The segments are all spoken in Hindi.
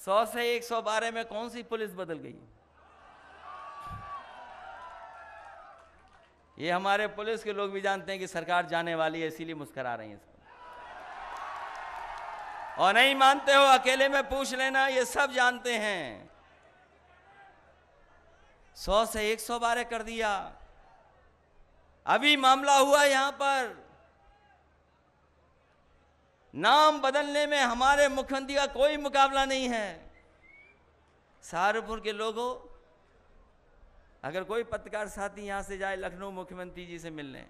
100 से 112 में कौन सी पुलिस बदल गई? ये हमारे पुलिस के लोग भी जानते हैं कि सरकार जाने वाली है, इसीलिए मुस्कुरा रही है। और नहीं मानते हो, अकेले में पूछ लेना, ये सब जानते हैं। 100 से 112 कर दिया। अभी मामला हुआ यहां पर, नाम बदलने में हमारे मुख्यमंत्री का कोई मुकाबला नहीं है। सहारनपुर के लोगों, अगर कोई पत्रकार साथी यहां से जाए लखनऊ मुख्यमंत्री जी से मिलने,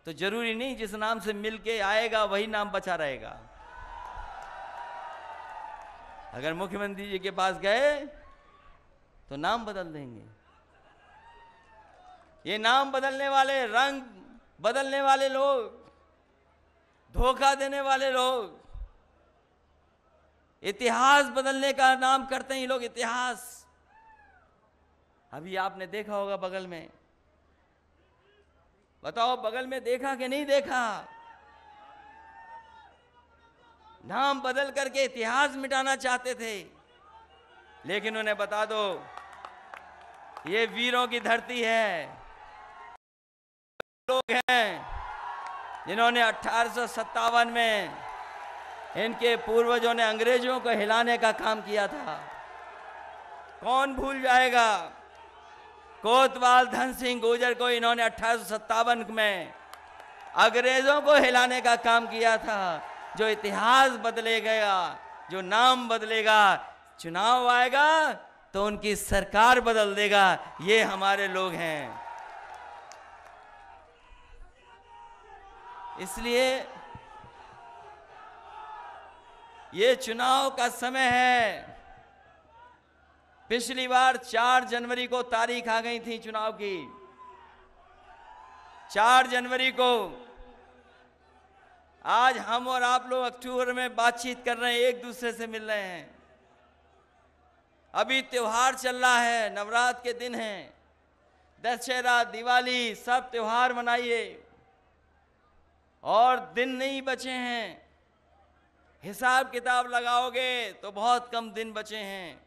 तो जरूरी नहीं जिस नाम से मिल के आएगा वही नाम बचा रहेगा। अगर मुख्यमंत्री जी के पास गए तो नाम बदल देंगे। ये नाम बदलने वाले, रंग बदलने वाले लोग, धोखा देने वाले लोग, इतिहास बदलने का नाम करते हैं ये लोग, इतिहास। अभी आपने देखा होगा बगल में, बताओ बगल में देखा कि नहीं देखा? नाम बदल करके इतिहास मिटाना चाहते थे, लेकिन उन्हें बता दो ये वीरों की धरती है। लोग हैं जिन्होंने 1857 में इनके पूर्वजों ने अंग्रेजों को हिलाने का काम किया था। कौन भूल जाएगा? कोतवाल धन सिंह गुर्जर को इन्होंने 1857 में अंग्रेजों को हिलाने का काम किया था। जो इतिहास बदलेगा, जो नाम बदलेगा, चुनाव आएगा तो उनकी सरकार बदल देगा। ये हमारे लोग हैं। इसलिए ये चुनाव का समय है। पिछली बार 4 जनवरी को तारीख आ गई थी चुनाव की, 4 जनवरी को। आज हम और आप लोग अक्टूबर में बातचीत कर रहे हैं, एक दूसरे से मिल रहे हैं। अभी त्योहार चल रहा है, नवरात्र के दिन हैं, दशहरा, दिवाली, सब त्योहार मनाइए। और दिन नहीं बचे हैं, हिसाब किताब लगाओगे तो बहुत कम दिन बचे हैं।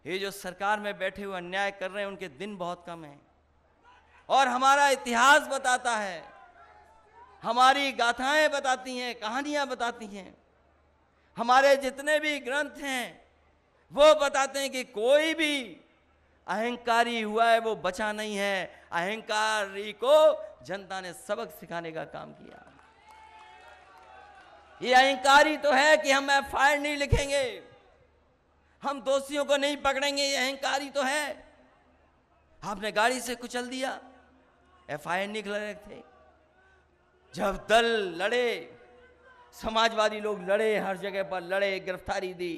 ये जो सरकार में बैठे हुए अन्याय कर रहे हैं उनके दिन बहुत कम हैं। और हमारा इतिहास बताता है, हमारी गाथाएं बताती हैं, कहानियां बताती हैं, हमारे जितने भी ग्रंथ हैं वो बताते हैं कि कोई भी अहंकारी हुआ है वो बचा नहीं है। अहंकारी को जनता ने सबक सिखाने का काम किया। ये अहंकारी तो है कि हम एफआईआर नहीं लिखेंगे, हम दोषियों को नहीं पकड़ेंगे, ये अहंकारी तो है। आपने गाड़ी से कुचल दिया, एफआईआर नहीं रहे थे। जब दल लड़े, समाजवादी लोग लड़े, हर जगह पर लड़े, गिरफ्तारी दी,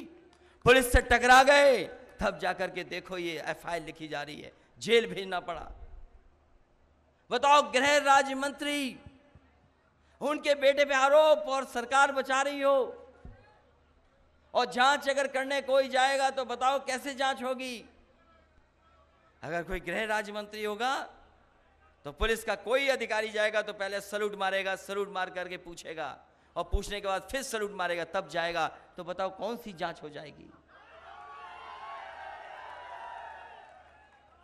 पुलिस से टकरा गए, तब जाकर के देखो ये एफआईआर लिखी जा रही है, जेल भेजना पड़ा। बताओ, गृह राज्य मंत्री, उनके बेटे पे आरोप और सरकार बचा रही हो, और जांच अगर करने कोई जाएगा तो बताओ कैसे जांच होगी? अगर कोई गृह राज्य मंत्री होगा तो पुलिस का कोई अधिकारी जाएगा तो पहले सैल्यूट मारेगा, सैल्यूट मार करके पूछेगा, और पूछने के बाद फिर सैल्यूट मारेगा, तब जाएगा। तो बताओ कौन सी जांच हो जाएगी?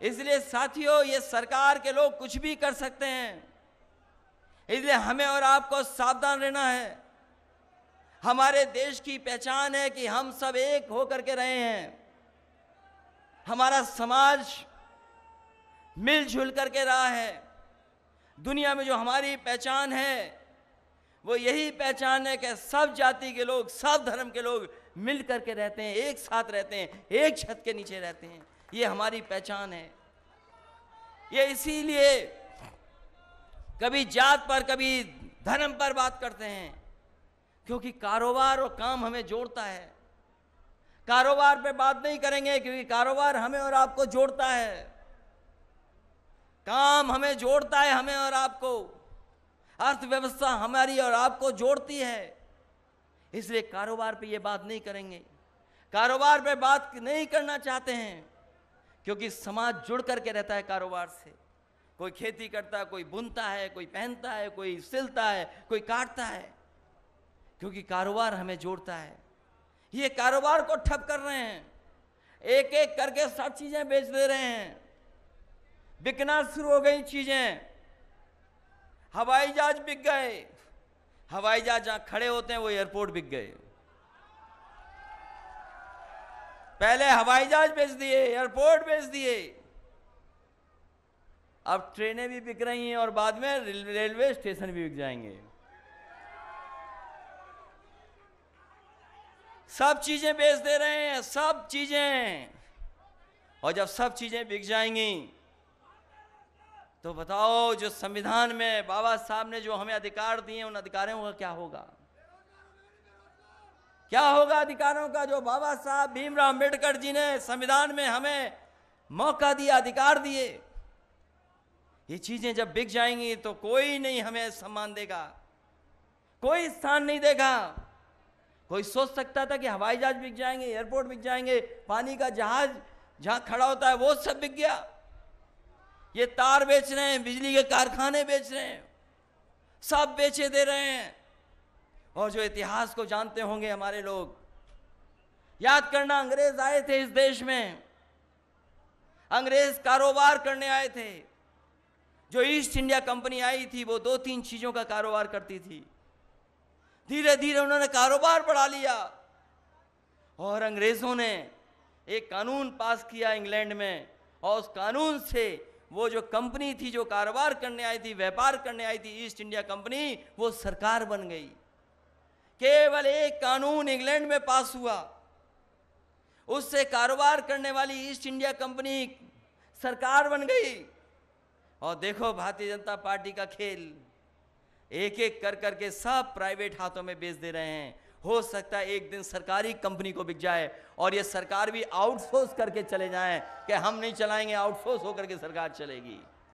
इसलिए साथियों, ये सरकार के लोग कुछ भी कर सकते हैं, इसलिए हमें और आपको सावधान रहना है। हमारे देश की पहचान है कि हम सब एक होकर के रहे हैं, हमारा समाज मिलजुल करके रहा है। दुनिया में जो हमारी पहचान है वो यही पहचान है कि सब जाति के लोग, सब धर्म के लोग मिल करके रहते हैं, एक साथ रहते हैं, एक छत के नीचे रहते हैं। ये हमारी पहचान है। ये इसीलिए कभी जात पर, कभी धर्म पर बात करते हैं, क्योंकि कारोबार और काम हमें जोड़ता है। कारोबार पे बात नहीं करेंगे क्योंकि कारोबार हमें और आपको जोड़ता है, काम हमें जोड़ता है, हमें और आपको, अर्थव्यवस्था हमारी और आपको जोड़ती है। इसलिए कारोबार पे ये बात नहीं करेंगे, कारोबार पे बात नहीं करना चाहते हैं, क्योंकि समाज जुड़ करके रहता है कारोबार से। कोई खेती करता है, कोई बुनता है, कोई पहनता है, कोई सिलता है, कोई काटता है, क्योंकि कारोबार हमें जोड़ता है। ये कारोबार को ठप कर रहे हैं, एक एक करके सब चीजें बेच दे रहे हैं, बिकना शुरू हो गई चीजें। हवाई जहाज बिक गए, हवाई जहाज जहां खड़े होते हैं वो एयरपोर्ट बिक गए। पहले हवाई जहाज बेच दिए, एयरपोर्ट बेच दिए, अब ट्रेनें भी बिक रही हैं और बाद में रेलवे स्टेशन भी बिक जाएंगे। सब चीजें बेच दे रहे हैं, सब चीजें। और जब सब चीजें बिक जाएंगी तो बताओ, जो संविधान में बाबा साहब ने जो हमें अधिकार दिए उन अधिकारों का क्या होगा? क्या होगा अधिकारों का जो बाबा साहब भीमराव अंबेडकर जी ने संविधान में हमें मौका दिया, अधिकार दिए? ये चीजें जब बिक जाएंगी तो कोई नहीं हमें सम्मान देगा, कोई स्थान नहीं देगा। कोई सोच सकता था कि हवाई जहाज बिक जाएंगे, एयरपोर्ट बिक जाएंगे, पानी का जहाज जहां खड़ा होता है वो सब बिक गया। ये तार बेच रहे हैं, बिजली के कारखाने बेच रहे हैं, सब बेचे दे रहे हैं। और जो इतिहास को जानते होंगे हमारे लोग, याद करना, अंग्रेज आए थे इस देश में, अंग्रेज कारोबार करने आए थे। जो ईस्ट इंडिया कंपनी आई थी वो 2-3 चीजों का कारोबार करती थी। धीरे धीरे उन्होंने कारोबार बढ़ा लिया और अंग्रेजों ने एक कानून पास किया इंग्लैंड में, और उस कानून से वो जो कंपनी थी, जो कारोबार करने आई थी, व्यापार करने आई थी, ईस्ट इंडिया कंपनी, वो सरकार बन गई। केवल एक कानून इंग्लैंड में पास हुआ, उससे कारोबार करने वाली ईस्ट इंडिया कंपनी सरकार बन गई। और देखो भारतीय जनता पार्टी का खेल, एक एक कर करके सब प्राइवेट हाथों में बेच दे रहे हैं। हो सकता है एक दिन सरकारी कंपनी को बिक जाए और ये सरकार भी आउटसोर्स करके चले जाएं कि हम नहीं चलाएंगे, आउटसोर्स होकर के सरकार चलेगी।